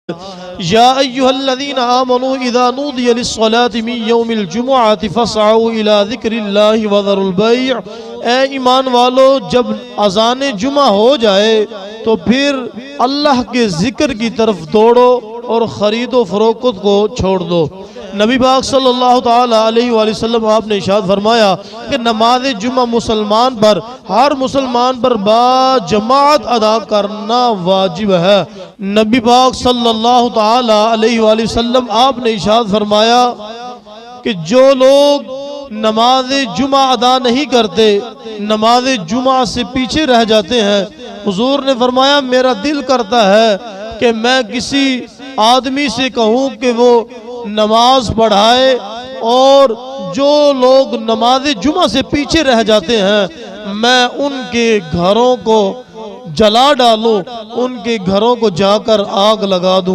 या अय्युहल्लज़ीना आमनू इज़ा नूदिया लिस्सलाति मिन यौमिल जुमुअति फस्अऊ इला ज़िक्रिल्लाहि व ज़रुल बैअ। ए ईमान वालो, जब अज़ान जुमा हो जाए तो फिर अल्लाह के ज़िक्र की तरफ दौड़ो और ख़रीदो फरोख्त को छोड़ दो। नबी पाक सल्लल्लाहु ताला अलैहि वसल्लम आपने इरशाद फरमाया कि नमाज जुमा मुसलमान पर, हर मुसलमान पर बाजमात अदा करना वाजिब है। नबी पाक सल्लल्लाहु ताला अलैहि वसल्लम आपने इरशाद फरमाया कि जो लोग नमाज जुमा अदा नहीं करते, नमाज जुमा से पीछे रह जाते हैं, हुजूर ने फरमाया मेरा दिल करता है कि मैं किसी आदमी से कहूँ कि वो नमाज पढ़ाए, और जो लोग नमाज जुमा से पीछे रह जाते हैं मैं उनके घरों को जला डालूं, उनके घरों को जाकर आग लगा दूं।